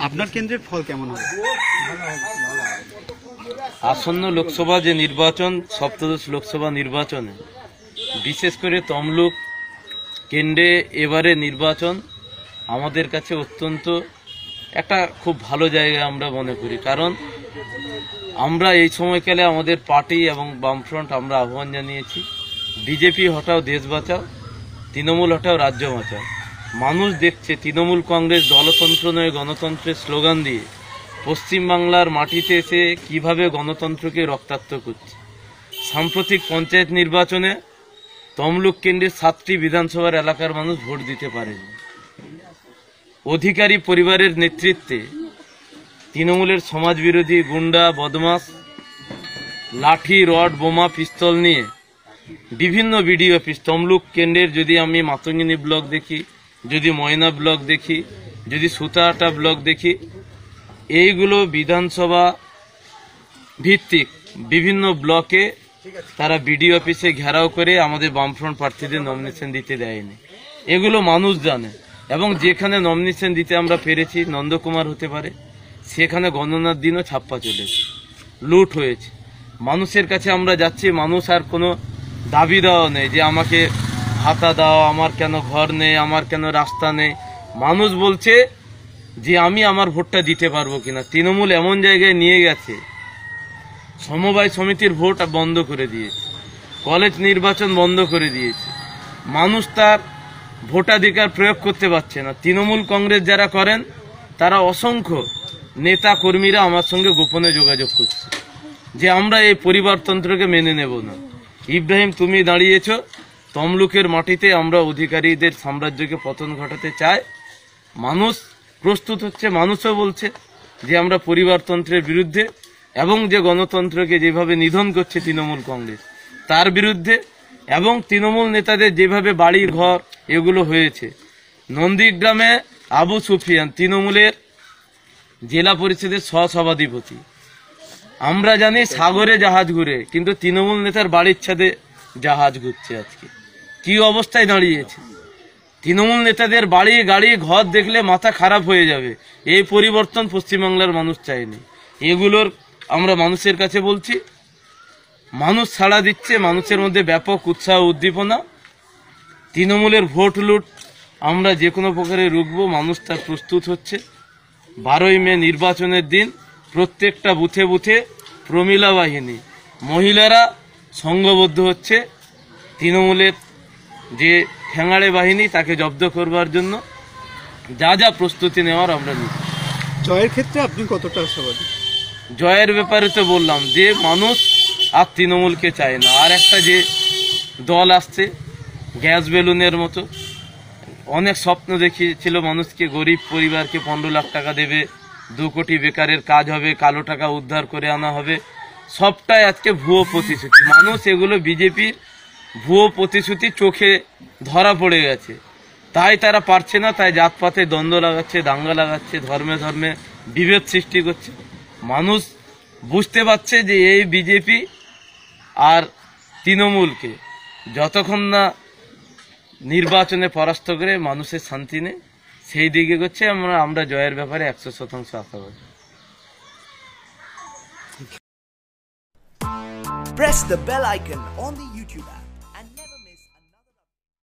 আপনার কেন্দ্রের ফল কেমন হবে? আসন্ন লোকসভা যে নির্বাচন, সপ্তদশ লোকসভা নির্বাচনে বিশেষ করে তমলুক কেন্দ্রে এবারে নির্বাচন আমাদের কাছে অত্যন্ত একটা খুব ভালো জায়গা আমরা মনে করি। কারণ আমরা এই সময়কালে আমাদের পার্টি এবং বামফ্রন্ট আমরা আহ্বান জানিয়েছি, বিজেপি হটাও দেশ বাঁচাও, তৃণমূল হটাও রাজ্য বাঁচাও। মানুষ দেখছে তৃণমূল কংগ্রেস দলতন্ত্র নয় গণতন্ত্রের স্লোগান দিয়ে পশ্চিমবাংলার মাটিতে এসে কিভাবে গণতন্ত্রকে রক্তাক্ত করছে। সাম্প্রতিক পঞ্চায়েত নির্বাচনে তমলুক কেন্দ্রের 7টি বিধানসভার এলাকার মানুষ ভোট দিতে পারেনি। অধিকারী পরিবারের নেতৃত্বে তৃণমূলের সমাজবিরোধী গুন্ডা বদমাস লাঠি রড বোমা পিস্তল নিয়ে বিভিন্ন বিডিও অফিস তমলুক কেন্দ্রের, যদি আমি মাতঙ্গিনী ব্লক দেখি, যদি ময়না ব্লক দেখি, যদি সুতাহাটা ব্লক দেখি, এইগুলো বিধানসভা ভিত্তিক বিভিন্ন ব্লকে তারা বিডিও অফিসে ঘেরাও করে আমাদের বামফ্রন্ট প্রার্থীদের নমিনেশন দিতে দেয়নি। এগুলো মানুষ জানে। এবং যেখানে নমিনেশন দিতে আমরা পেরেছি, নন্দকুমার হতে পারে, সেখানে গণনার দিনও ছাপ্পা চলেছে, লুট হয়েছে। মানুষের কাছে আমরা যাচ্ছি, মানুষ আর কোনো দাবি দেওয়া নেই যে আমাকে ভাতা দাও, আমার কেন ঘর নেই, আমার কেন রাস্তা নেই। মানুষ বলছে যে আমি আমার ভোটটা দিতে পারবো কিনা। তৃণমূল এমন জায়গায় নিয়ে গেছে, সমবায় সমিতির ভোট বন্ধ করে দিয়েছে, কলেজ নির্বাচন বন্ধ করে দিয়েছে, মানুষ তার ভোটাধিকার প্রয়োগ করতে পারছে না। তৃণমূল কংগ্রেস যারা করেন তারা অসংখ্য নেতা কর্মীরা আমার সঙ্গে গোপনে যোগাযোগ করছে যে আমরা এই পরিবারতন্ত্রকে মেনে নেব না। ইব্রাহিম, তুমি দাঁড়িয়েছ তমলুকের মাটিতে, আমরা অধিকারীদের সাম্রাজ্যকে পতন ঘটাতে চাই। মানুষ প্রস্তুত হচ্ছে, মানুষও বলছে যে আমরা পরিবারতন্ত্রের বিরুদ্ধে, এবং যে গণতন্ত্রকে যেভাবে নিধন করছে তৃণমূল কংগ্রেস তার বিরুদ্ধে, এবং তৃণমূল নেতাদের যেভাবে বাড়ি ঘর এগুলো হয়েছে। নন্দীগ্রামে আবু সুফিয়ান তৃণমূলের জেলা পরিষদের সহসভাধিপতি, আমরা জানি সাগরে জাহাজ ঘুরে, কিন্তু তৃণমূল নেতার বাড়ির ছাদে জাহাজ ঘুরছে। আজকে কি অবস্থায় দাঁড়িয়েছে? তৃণমূল নেতাদের বাড়ি গাড়ি ঘর দেখলে মাথা খারাপ হয়ে যাবে। এই পরিবর্তন পশ্চিমবাংলার মানুষ চায়নি। এগুলোর আমরা মানুষের কাছে বলছি, মানুষ সাড়া দিচ্ছে, মানুষের মধ্যে ব্যাপক উৎসাহ উদ্দীপনা। তৃণমূলের ভোট লুট আমরা যে কোনো প্রকারে রুখবো, মানুষ তার প্রস্তুত হচ্ছে। 12ই মে নির্বাচনের দিন প্রত্যেকটা বুথে বুথে প্রমিলা বাহিনী মহিলারা সংঘবদ্ধ হচ্ছে তৃণমূলের যে ঠ্যাঙাড়ে বাহিনী তাকে জব্দ করবার জন্য যা যা প্রস্তুতি নেওয়ার আমরা নিই। জয়ের ক্ষেত্রে আপনি কতটা আশাবাদী? জয়ের ব্যাপারে তো বললাম যে মানুষ আর তৃণমূলকে চায় না। আর একটা যে দল আসছে গ্যাস বেলুনের মতো, অনেক স্বপ্ন দেখিয়েছিল মানুষকে, গরিব পরিবারকে 15 লাখ টাকা দেবে, 2 কোটি বেকারের কাজ হবে, কালো টাকা উদ্ধার করে আনা হবে, সবটাই আজকে ভুয়ো প্রতিশ্রুতি। মানুষ এগুলো বিজেপির ভুয়ো প্রতিশ্রুতি চোখে ধরা পড়ে গেছে, তাই তারা পারছে না, তাই জাতপাতে দ্বন্দ্ব লাগাচ্ছে, দাঙ্গা লাগাচ্ছে, ধর্মে ধর্মে বিভেদ সৃষ্টি করছে। মানুষ বুঝতে পারছে যে এই বিজেপি আর তৃণমূলকে যতক্ষণ না নির্বাচনে পরাস্ত করে মানুষের শান্তি নেই, সেই দিকে করছে। আমরা জয়ের ব্যাপারে 100% আশাবাদী। Press the bell icon on the YouTube app